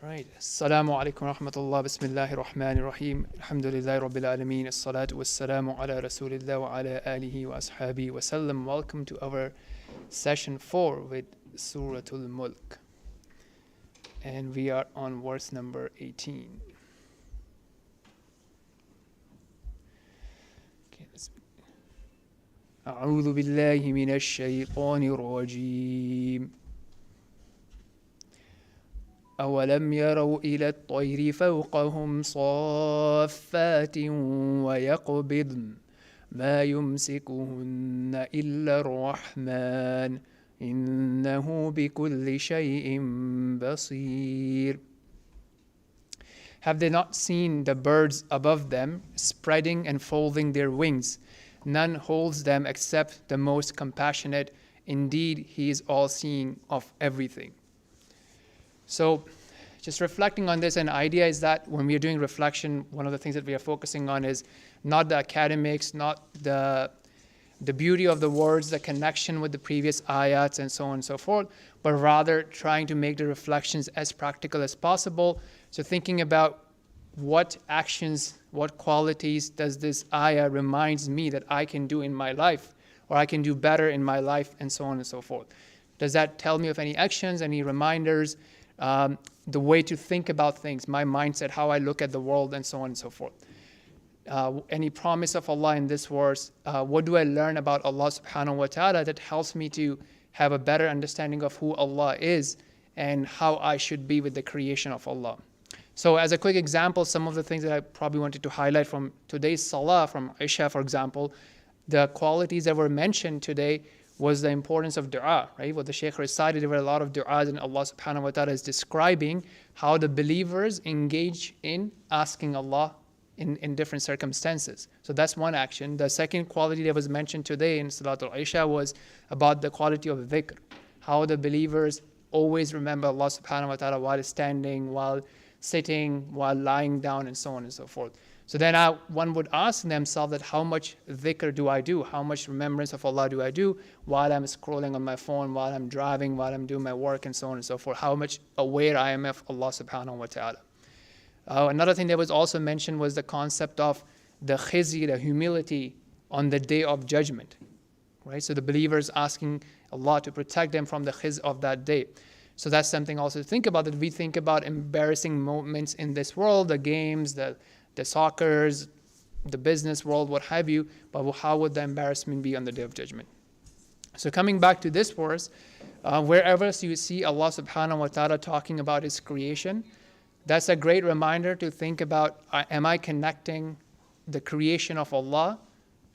Right. Assalamu alaikum wa rahmatullah. Bismillahir Rahmanir Rahim. Alhamdulillahi Rabbil Alameen. As-salatu was-salamu ala Rasulillah wa ala alihi wa ashabihi wa sallam. Welcome to our session 4 with Surat AlMulk. And we are on verse number 18. Okay, let's begin. أعوذ بالله من الشيطان الرجيم. أولم يروا إلى الطير فوقهم صافات ويقبضن ما يمسكهن إلا الرحمن إنه بكل شيء بصير. Have they not seen the birds above them spreading and folding their wings? None holds them except the most compassionate. Indeed, he is all-seeing of everything. So just reflecting on this, an idea is that when we are doing reflection, one of the things that we are focusing on is not the academics, not the beauty of the words, the connection with the previous ayats and so on and so forth, but rather trying to make the reflections as practical as possible. So thinking about what actions, what qualities does this ayah reminds me that I can do in my life, or I can do better in my life, and so on and so forth. Does that tell me of any actions, any reminders, the way to think about things, my mindset, how I look at the world, and so on and so forth. Any promise of Allah in this verse, what do I learn about Allah subhanahu wa ta'ala that helps me to have a better understanding of who Allah is and how I should be with the creation of Allah. So as a quick example, some of the things that I probably wanted to highlight from today's salah, from Isha, for example, the qualities that were mentioned today was the importance of dua, right? What the shaikh recited, there were a lot of du'as, and Allah subhanahu wa ta'ala is describing how the believers engage in asking Allah in different circumstances. So that's one action. The second quality that was mentioned today in Salatul Isha was about the quality of dhikr, how the believers always remember Allah subhanahu wa ta'ala while standing, while sitting, while lying down, and so on and so forth. So then one would ask themselves that how much dhikr do I do? How much remembrance of Allah do I do while I'm scrolling on my phone, while I'm driving, while I'm doing my work, and so on and so forth? How much aware I am of Allah subhanahu wa ta'ala. Another thing that was also mentioned was the concept of the khizy, the humility on the day of judgment. Right? So the believers asking Allah to protect them from the khiz of that day. So that's something also to think about, that we think about embarrassing moments in this world, the games, the soccers, the business world, what have you, but how would the embarrassment be on the day of judgment? So coming back to this verse, wherever you see Allah subhanahu wa ta'ala talking about His creation, that's a great reminder to think about, am I connecting the creation of Allah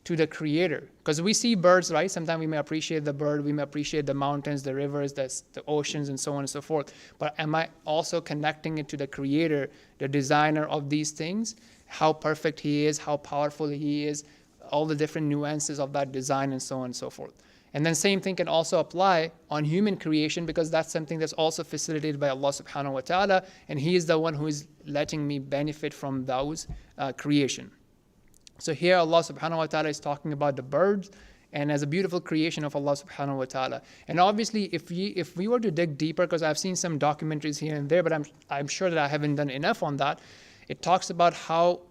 to the Creator? Because we see birds, right? Sometimes we may appreciate the bird, we may appreciate the mountains, the rivers, the oceans, and so on and so forth. But am I also connecting it to the Creator, the designer of these things? How perfect He is, how powerful He is, all the different nuances of that design, and so on and so forth. And then same thing can also apply on human creation, because that's something that's also facilitated by Allah subhanahu wa ta'ala, and He is the one who is letting me benefit from those creation. So here Allah subhanahu wa ta'ala is talking about the birds and as a beautiful creation of Allah subhanahu wa ta'ala. And obviously if we were to dig deeper, because I've seen some documentaries here and there, but I'm sure that I haven't done enough on that. It talks about how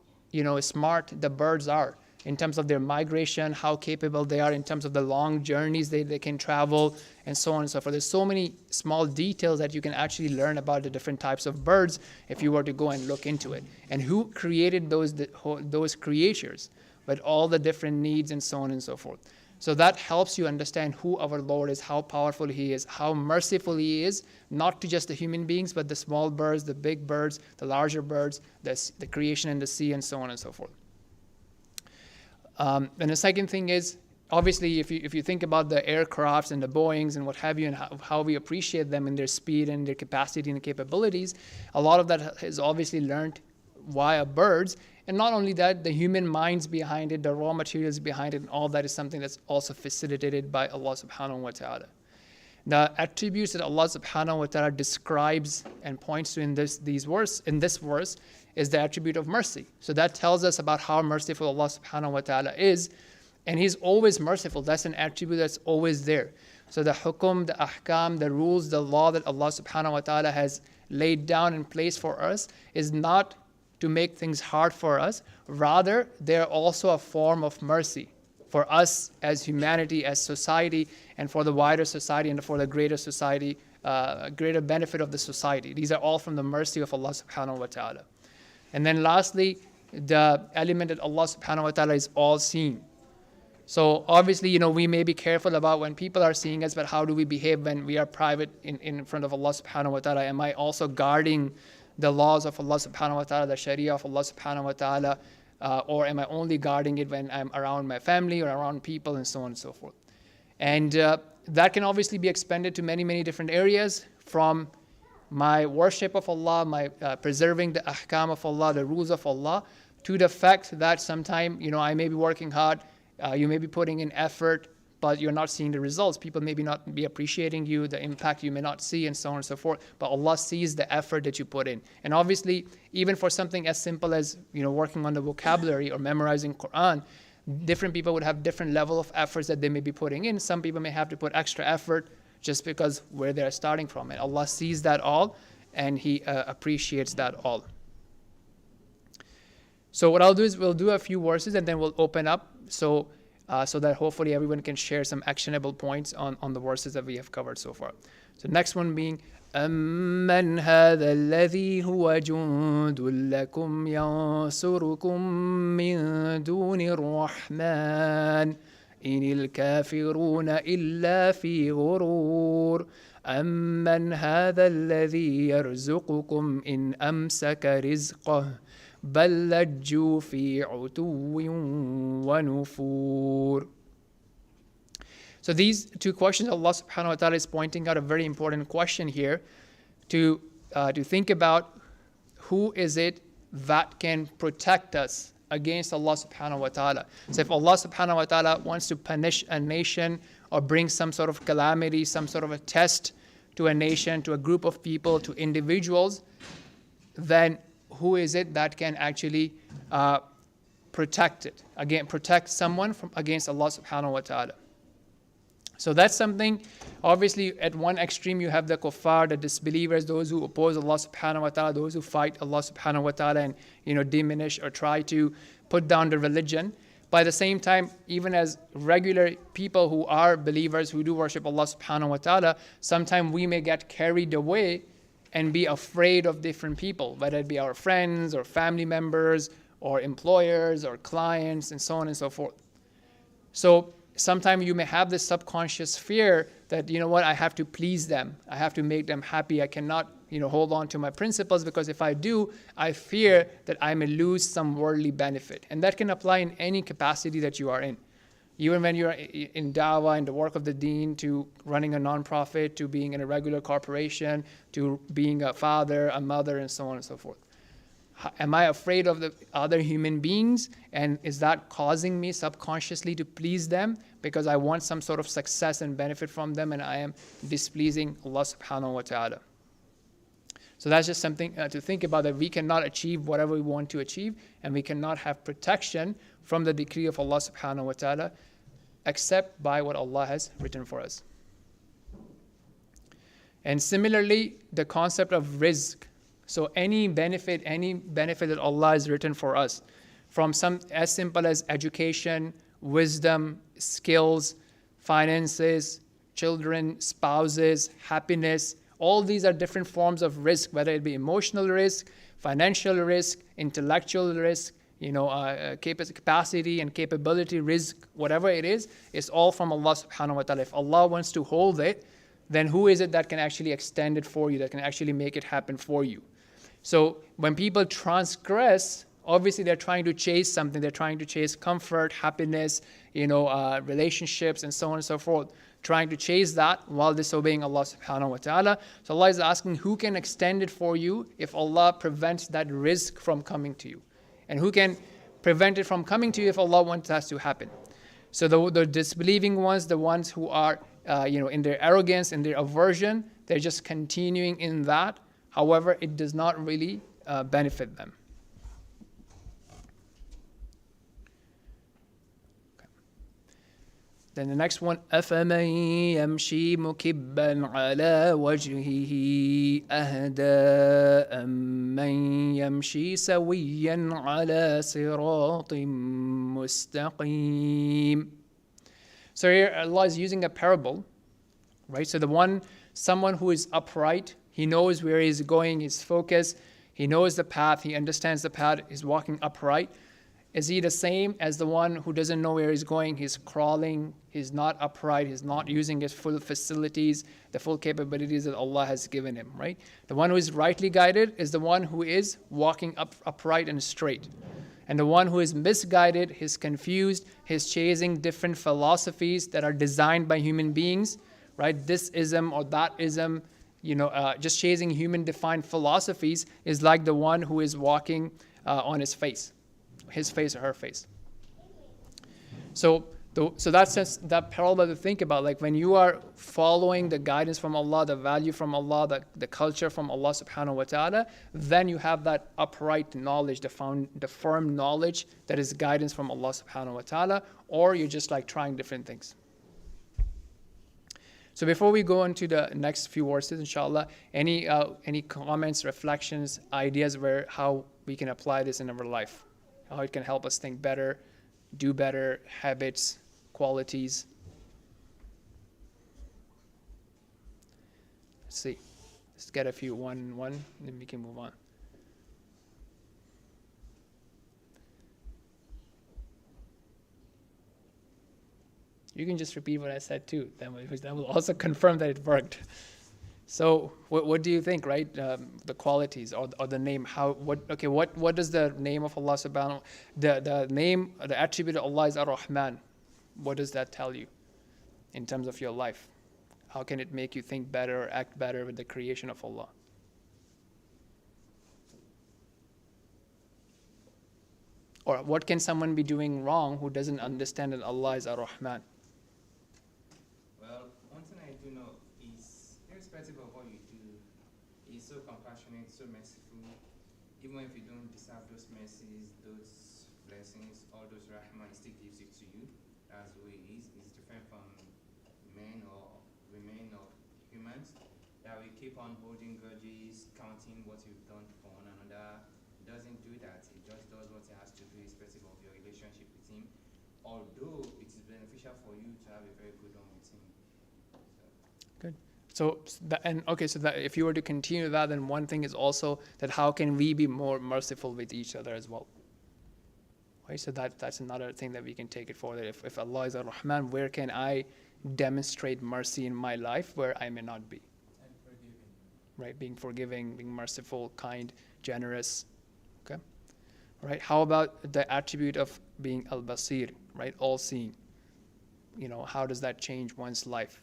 smart the birds are in terms of their migration, how capable they are in terms of the long journeys they can travel, and so on and so forth. There's so many small details that you can actually learn about the different types of birds if you were to go and look into it. And who created those creatures with all the different needs and so on and so forth. So that helps you understand who our Lord is, how powerful He is, how merciful He is, not to just the human beings, but the small birds, the big birds, the larger birds, the creation in the sea, and so on and so forth. And the second thing is, obviously, if you think about the aircrafts and the Boeings and what have you, and how we appreciate them in their speed and their capacity and capabilities, a lot of that is obviously learned via birds. And not only that, the human minds behind it, the raw materials behind it, and all that is something that's also facilitated by Allah subhanahu wa ta'ala. The attributes that Allah subhanahu wa ta'ala describes and points to in this verse is the attribute of mercy. So that tells us about how merciful Allah subhanahu wa ta'ala is. And He's always merciful. That's an attribute that's always there. So the hukum, the ahkam, the rules, the law that Allah subhanahu wa ta'ala has laid down in place for us is not to make things hard for us. Rather, they're also a form of mercy for us as humanity, as society, and for the wider society and for the greater society, greater benefit of the society. These are all from the mercy of Allah subhanahu wa ta'ala. And then lastly, the element that Allah subhanahu wa ta'ala is all seeing. So obviously, we may be careful about when people are seeing us, but how do we behave when we are private in front of Allah subhanahu wa ta'ala? Am I also guarding the laws of Allah subhanahu wa ta'ala, the sharia of Allah subhanahu wa ta'ala, or am I only guarding it when I'm around my family or around people and so on and so forth? And that can obviously be expanded to many, many different areas, from my worship of Allah, my preserving the ahkam of Allah, the rules of Allah, to the fact that sometime, I may be working hard, you may be putting in effort, but you're not seeing the results. People maybe not be appreciating you, the impact you may not see, and so on and so forth. But Allah sees the effort that you put in. And obviously, even for something as simple as working on the vocabulary or memorizing Quran, different people would have different level of efforts that they may be putting in. Some people may have to put extra effort just because where they're starting from. And Allah sees that all, and He appreciates that all. So what I'll do is we'll do a few verses and then we'll open up so that hopefully everyone can share some actionable points on the verses that we have covered so far. So next one being أَمَّنْ هَذَا الَّذِي هُوَ جُنْدٌ لَكُمْ يَنْصُرُكُمْ مِنْ دُونِ الرَّحْمَنِ إِنِ الْكَافِرُونَ إِلَّا فِي غُرُورٍ أَمَّنْ هَذَا الَّذِي يَرْزُقُكُمْ إِنْ أَمْسَكَ رِزْقَهُ بل لجوا في عتو ونفور. So these two questions, Allah subhanahu wa ta'ala is pointing out a very important question here to think about who is it that can protect us against Allah subhanahu wa ta'ala. So if Allah subhanahu wa ta'ala wants to punish a nation or bring some sort of calamity, some sort of a test to a nation, to a group of people, to individuals, then who is it that can actually protect it? Again, protect someone against Allah subhanahu wa ta'ala. So that's something, obviously at one extreme you have the kuffar, the disbelievers, those who oppose Allah subhanahu wa ta'ala, those who fight Allah subhanahu wa ta'ala and diminish or try to put down the religion. But at the same time, even as regular people who are believers, who do worship Allah subhanahu wa ta'ala, sometimes we may get carried away and be afraid of different people, whether it be our friends or family members or employers or clients and so on and so forth. So sometimes you may have this subconscious fear that, I have to please them. I have to make them happy. I cannot, hold on to my principles, because if I do, I fear that I may lose some worldly benefit. And that can apply in any capacity that you are in. Even when you're in dawah, in the work of the deen, to running a non-profit, to being in a regular corporation, to being a father, a mother, and so on and so forth. Am I afraid of the other human beings? And is that causing me subconsciously to please them because I want some sort of success and benefit from them, and I am displeasing Allah subhanahu wa ta'ala? So that's just something to think about, that we cannot achieve whatever we want to achieve, and we cannot have protection from the decree of Allah subhanahu wa ta'ala except by what Allah has written for us. And similarly, the concept of rizq. So any benefit that Allah has written for us, from some as simple as education, wisdom, skills, finances, children, spouses, happiness, all these are different forms of risk, whether it be emotional risk, financial risk, intellectual risk, capacity and capability risk, whatever it is, it's all from Allah subhanahu wa ta'ala. If Allah wants to hold it, then who is it that can actually extend it for you, that can actually make it happen for you? So when people transgress, obviously they're trying to chase something. They're trying to chase comfort, happiness, relationships, and so on and so forth, trying to chase that while disobeying Allah subhanahu wa ta'ala. So Allah is asking, who can extend it for you if Allah prevents that risk from coming to you? And who can prevent it from coming to you if Allah wants that to happen? So the disbelieving ones, the ones who are in their arrogance, in their aversion, they're just continuing in that. However, it does not really benefit them. Then the next one, أَفَمَن يَمْشِي مُكِبًّا عَلَى وَجْهِهِ أَهْدَىٰ أَمَّن يَمْشِي سَوِيًّا عَلَى صِرَاطٍ مُسْتَقِيمٍ. So here Allah is using a parable, right? So someone who is upright, he knows where he's going, he's focused, he knows the path, he understands the path, he's walking upright. Is he the same as the one who doesn't know where he's going? He's crawling, he's not upright, he's not using his full facilities, the full capabilities that Allah has given him, right? The one who is rightly guided is the one who is walking upright and straight. And the one who is misguided, he's confused, he's chasing different philosophies that are designed by human beings, right? This ism or that ism, just chasing human-defined philosophies is like the one who is walking on his face or her face. So that's just that parable to think about. Like when you are following the guidance from Allah, the value from Allah, the culture from Allah subhanahu wa ta'ala, then you have that upright knowledge, the firm knowledge that is guidance from Allah subhanahu wa ta'ala, or you're just like trying different things. So before we go into the next few verses, inshallah, any comments, reflections, ideas how we can apply this in our life? How it can help us think better, do better, habits, qualities. Let's see. Let's get a few one, then we can move on. You can just repeat what I said too. That will also confirm that it worked. So what do you think, right? The qualities or the name. What does the name of Allah subhanahu the attribute of Allah is Ar-Rahman. What does that tell you in terms of your life? How can it make you think better or act better with the creation of Allah? Or what can someone be doing wrong who doesn't understand that Allah is Ar-Rahman? Well, one thing I do know is, irrespective of what you do, He's so compassionate, so merciful. Even if you don't deserve those mercies, those blessings, all those rahmah, He still gives it to you. That's who He is. He's different from men or women or humans. That we keep on holding grudges, counting what you've done for one another. He doesn't do that. He just does what He has to do, irrespective of your relationship with Him. Although it is beneficial for you to have a very good one with Him. Good. So that if you were to continue that, then one thing is also that how can we be more merciful with each other as well? Right. So that's another thing that we can take it for. That if Allah is Ar-Rahman, where can I demonstrate mercy in my life where I may not be? And forgiving. Right. Being forgiving, being merciful, kind, generous. Okay. Right. How about the attribute of being Al-Basir, right? All-seeing. How does that change one's life?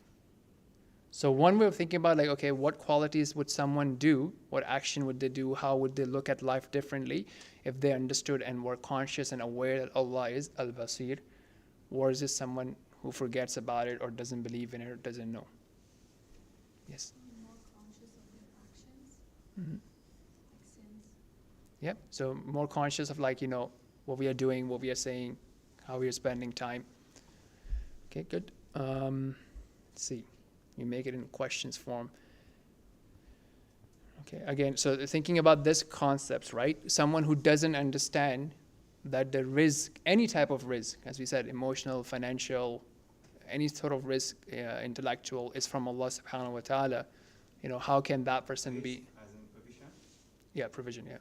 So one way of thinking about what qualities would someone do? What action would they do? How would they look at life differently if they understood and were conscious and aware that Allah is Al-Basir? Or is this someone who forgets about it or doesn't believe in it or doesn't know? Yes? More conscious of their actions, Mm-hmm. like sins. Yep. So more conscious of what we are doing, what we are saying, how we are spending time. Okay, good. Let's see. You make it in questions form. Okay, again, so thinking about this concepts, right? Someone who doesn't understand that the risk, any type of risk, as we said, emotional, financial, any sort of risk, intellectual, is from Allah subhanahu wa ta'ala. How can that person be? As in provision? Yeah, provision, yeah.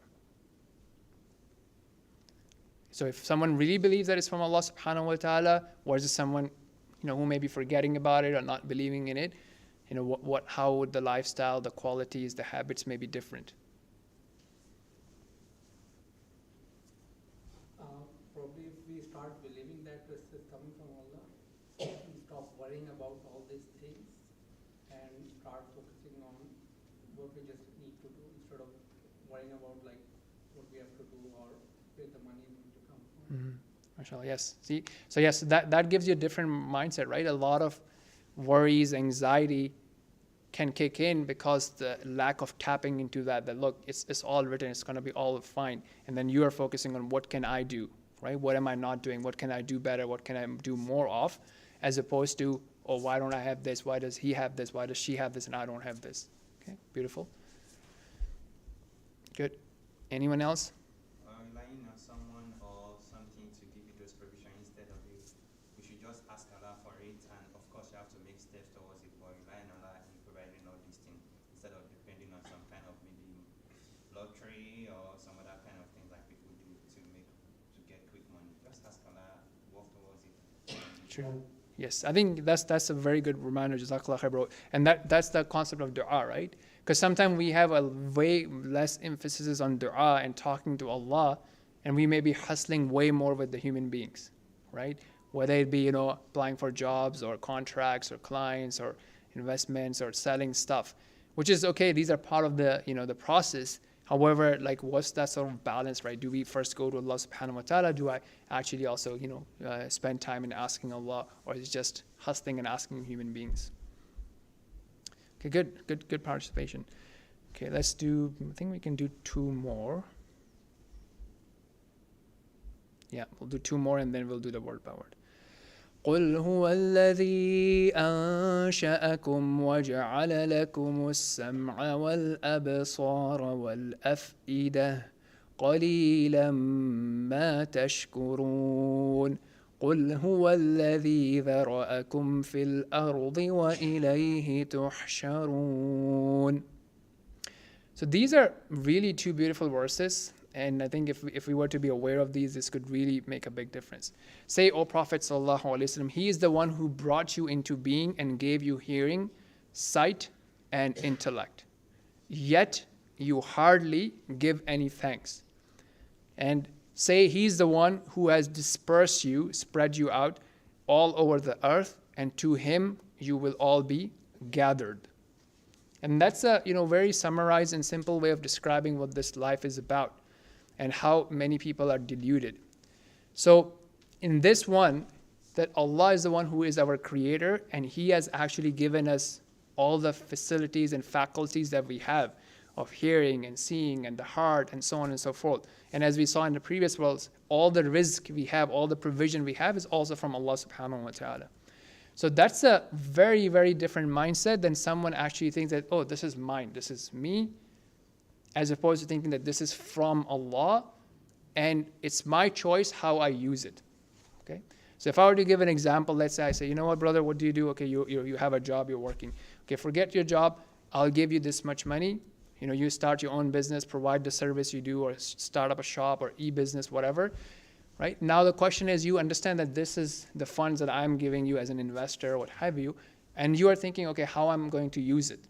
So if someone really believes that it's from Allah subhanahu wa ta'ala, or is it someone who may be forgetting about it or not believing in it, how would the lifestyle, the qualities, the habits may be different? Probably if we start believing that this is coming from Allah, we stop worrying about all these things and start focusing on what we just need to do instead of worrying about what we have to do or where the money is going to come from. Mm-hmm. MashaAllah, yes. See, so yes, that gives you a different mindset, right? A lot of worries, anxiety can kick in because the lack of tapping into that look, it's all written, it's going to be all fine. And then you are focusing on what can I do, right? What am I not doing? What can I do better? What can I do more of? as opposed to, oh, why don't I have this? Why does he have this? Why does she have this and I don't have this? Okay, beautiful. Good. Anyone else? Relying on someone or something to give you those provisions instead of you. You should just ask Allah for it, and of course you have to make steps towards it, but relying on Allah in providing all these things instead of depending on some kind of maybe lottery or some other kind of things like people do to get quick money. Just ask Allah, work towards it. True. Yes, I think that's a very good reminder, Jazakallah khair, bro. And that's the concept of dua, right? Because sometimes we have a way less emphasis on dua and talking to Allah, and we may be hustling way more with the human beings, right? Whether it be, applying for jobs or contracts or clients or investments or selling stuff, which is okay. These are part of the, the process. However, like, what's that sort of balance, right? Do we first go to Allah subhanahu wa ta'ala? Do I actually also, spend time in asking Allah, or is it just hustling and asking human beings? Okay, good participation. Okay, let's do, I think we can do 2 more. Yeah, we'll do 2 more and then we'll do the word by word. قل هو الذي أنشأكم وجعل لكم السمع والأبصار والأفئدة قليلا ما تشكرون قل هو الذي ذرأكم في الأرض وإليه تحشرون. So these are really 2 beautiful verses. And I think if we were to be aware of these, this could really make a big difference. Say, O Prophet sallallahu alaihi wasallam, He is the one who brought you into being and gave you hearing, sight, and intellect. Yet you hardly give any thanks. And say, He's the one who has dispersed you, spread you out all over the earth, and to Him you will all be gathered. And that's a very summarized and simple way of describing what this life is about, and how many people are deluded. So in this one, that Allah is the one who is our creator, and He has actually given us all the facilities and faculties that we have of hearing and seeing and the heart and so on and so forth. And as we saw in the previous worlds, all the rizq we have, all the provision we have is also from Allah subhanahu wa ta'ala. So that's a very, very different mindset than someone actually thinks that, oh, this is mine, this is me, as opposed to thinking that this is from Allah and it's my choice how I use it. Okay? So if I were to give an example, let's say I say, you know what, brother, what do you do? Okay, you have a job, you're working. Okay, forget your job, I'll give you this much money. You start your own business, provide the service you do, or start up a shop or e-business, whatever. Right? Now the question is, you understand that this is the funds that I'm giving you as an investor, or what have you, and you are thinking, okay, how I'm going to use it.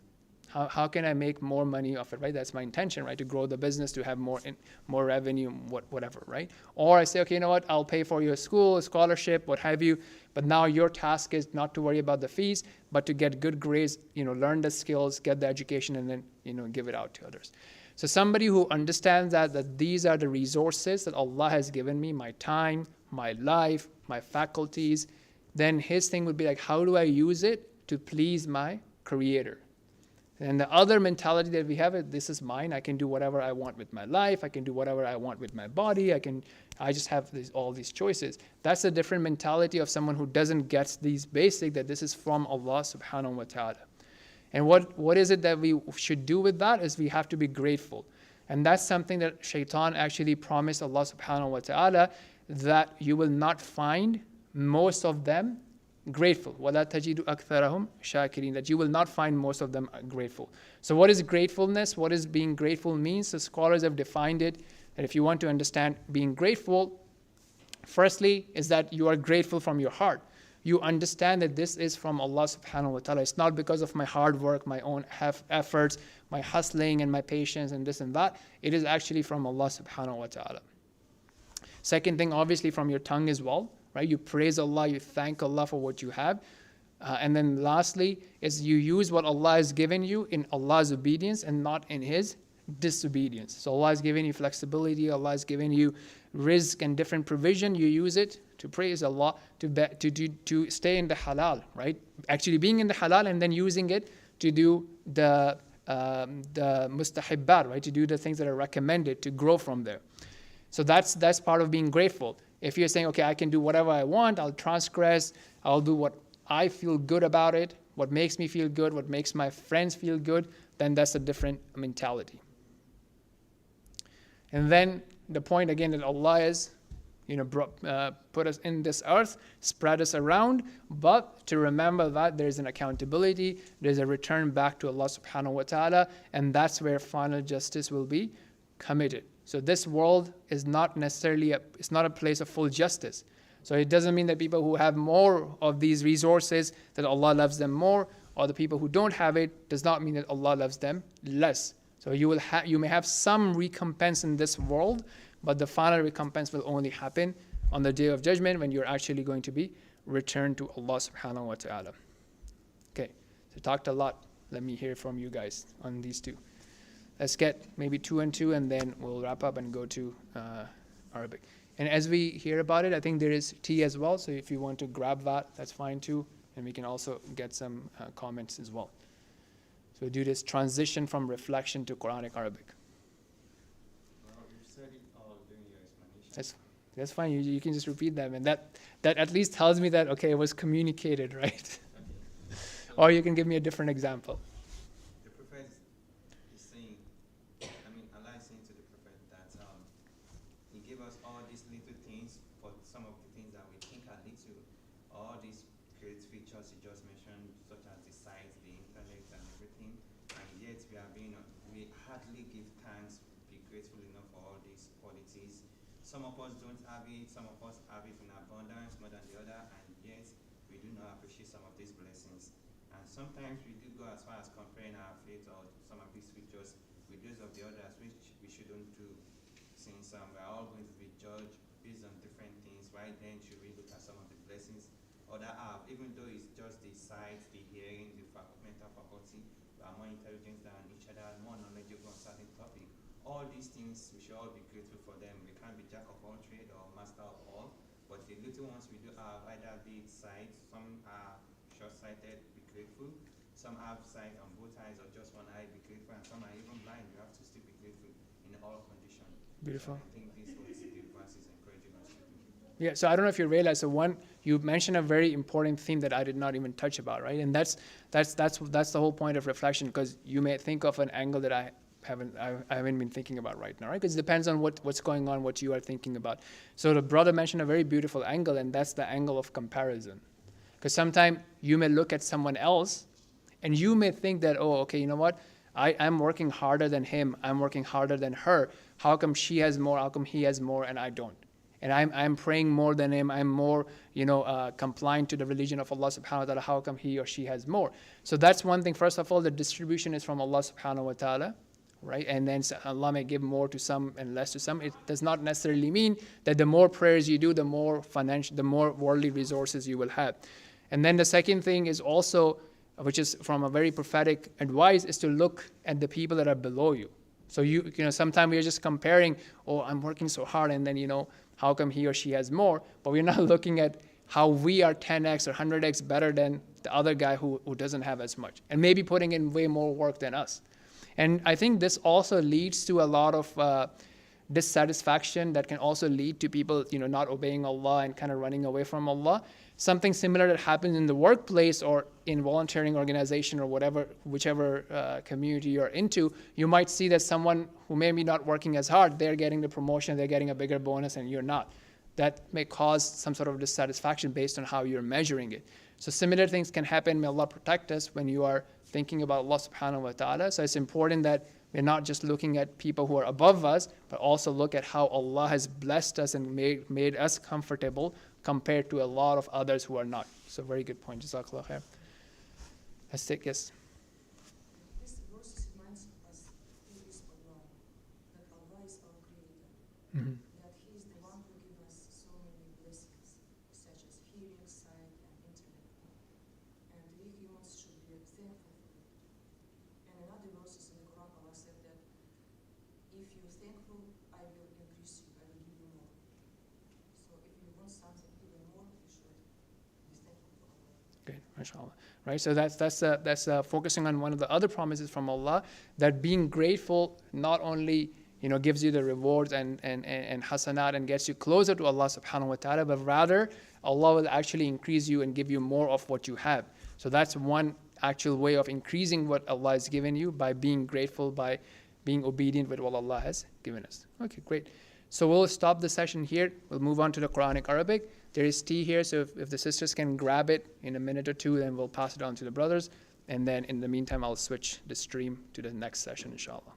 How can I make more money off it, right? That's my intention, right? To grow the business, to have more revenue, whatever, right? Or I say, okay, you know what? I'll pay for your school, scholarship, what have you. But now your task is not to worry about the fees, but to get good grades, learn the skills, get the education, and then, give it out to others. So somebody who understands that these are the resources that Allah has given me, my time, my life, my faculties, then his thing would be like, how do I use it to please my Creator? And the other mentality that we have is, this is mine. I can do whatever I want with my life. I can do whatever I want with my body. I just have all these choices. That's a different mentality of someone who doesn't get these basic, that this is from Allah subhanahu wa ta'ala. And what is it that we should do with that is we have to be grateful. And that's something that Shaitan actually promised Allah subhanahu wa ta'ala, that you will not find most of them grateful. وَلَا تَجِدُ أَكْثَرَهُمْ شَاكِرِينَ. That you will not find most of them grateful. So what is gratefulness? What is being grateful means? The scholars have defined it, that if you want to understand being grateful, firstly is that you are grateful from your heart. You understand that this is from Allah subhanahu wa ta'ala. It's not because of my hard work, my own efforts, my hustling and my patience and this and that. It is actually from Allah subhanahu wa ta'ala. Second thing, obviously from your tongue as well. Right? You praise Allah, you thank Allah for what you have. And then lastly is you use what Allah has given you in Allah's obedience and not in His disobedience. So Allah has given you flexibility, Allah has given you rizq and different provision. You use it to praise Allah, to stay in the halal, right? Actually being in the halal and then using it to do the mustahibbat, right? To do the things that are recommended, to grow from there. So that's part of being grateful. If you're saying, okay, I can do whatever I want, I'll transgress, I'll do what I feel good about it, what makes me feel good, what makes my friends feel good, then that's a different mentality. And then the point again that Allah is, put us in this earth, spread us around, but to remember that there's an accountability, there's a return back to Allah subhanahu wa ta'ala, and that's where final justice will be committed. So this world is not necessarily it's not a place of full justice. So it doesn't mean that people who have more of these resources, that Allah loves them more, or the people who don't have it, does not mean that Allah loves them less. So you may have some recompense in this world, but the final recompense will only happen on the day of judgment when you're actually going to be returned to Allah subhanahu wa ta'ala. Okay, so talked a lot. Let me hear from you guys on these two. Let's get maybe 2 and 2, and then we'll wrap up and go to Arabic. And as we hear about it, I think there is tea as well. So if you want to grab that, that's fine too. And we can also get some comments as well. So we do this transition from reflection to Quranic Arabic. Well, you said it all during your explanation. That's fine. You can just repeat them, and that at least tells me that okay, it was communicated, right? Okay. So Or you can give me a different example. the Prophet is saying, Allah is saying to the Prophet that He gave us all these little things, but some of the things that we think are little, all these great features you just mentioned, such as the sight, the intellect, and everything, and yet we hardly give thanks, be grateful enough for all these qualities. Some of us don't have it, some of us have it in abundance more than the other, and yet we do not appreciate some of these blessings. And sometimes we do go as far as comparing our faith or some of these features with those of the others, which we shouldn't do, since we're all going to be judged based on different things. Why then should we look at some of the blessings other have, even though it's just the sight, the hearing, the mental faculty, we are more intelligent than each other, more knowledgeable on certain topic. All these things, we should all be grateful for them. We can't be jack of all trade or master of all, but the little ones we do have, either be it sight, some are short-sighted, be grateful. Some have sight on both eyes or just one eye, be grateful, and some are even blind. You have to still be grateful in all conditions. Beautiful. So I think this is what the verse is encouraging us to do. Yeah, so I don't know if you realize, so you mentioned a very important theme that I did not even touch about, right? And that's the whole point of reflection, because you may think of an angle that I haven't been thinking about right now, right? Because it depends on what's going on, what you are thinking about. So the brother mentioned a very beautiful angle, and that's the angle of comparison. Because sometimes you may look at someone else, and you may think that, oh, okay, you know what? I'm working harder than him. I'm working harder than her. How come she has more? How come he has more and I don't? And I'm praying more than him. I'm more, compliant to the religion of Allah subhanahu wa ta'ala. How come he or she has more? So that's one thing. First of all, the distribution is from Allah subhanahu wa ta'ala, right? And then Allah may give more to some and less to some. It does not necessarily mean that the more prayers you do, the more worldly resources you will have. And then the second thing is also, which is from a very prophetic advice, is to look at the people that are below you. So sometimes we're just comparing, oh, I'm working so hard, and then, how come he or she has more? But we're not looking at how we are 10x or 100x better than the other guy who doesn't have as much, and maybe putting in way more work than us. And I think this also leads to a lot of dissatisfaction that can also lead to people, not obeying Allah and kind of running away from Allah. Something similar that happens in the workplace or in volunteering organization or whichever community you're into, you might see that someone who may be not working as hard, they're getting the promotion, they're getting a bigger bonus, and you're not. That may cause some sort of dissatisfaction based on how you're measuring it. So similar things can happen. May Allah protect us when you are thinking about Allah subhanahu wa ta'ala. So it's important that we're not just looking at people who are above us, but also look at how Allah has blessed us and made us comfortable compared to a lot of others who are not. So very good point. Jazakallah khair. Let's take yes. This verse reminds us who is Allah, that Allah is our creator, Mm-hmm. that He is the one who gives us so many blessings, such as hearing, sight, and intellect. And we humans should be thankful for it. And in other verses in the Quran, Allah said that if you're thankful, I will increase you, I will give you more. So if you want something even more, you should be thankful for Allah. Good, mashallah. Right, so that's focusing on one of the other promises from Allah, that being grateful not only gives you the rewards and hasanat and gets you closer to Allah subhanahu wa ta'ala, but rather Allah will actually increase you and give you more of what you have. So that's one actual way of increasing what Allah has given you, by being grateful, by being obedient with what Allah has given us. Okay, great. So we'll stop the session here. We'll move on to the Quranic Arabic. There is tea here, so if the sisters can grab it in a minute or two, then we'll pass it on to the brothers. And then in the meantime, I'll switch the stream to the next session, inshallah.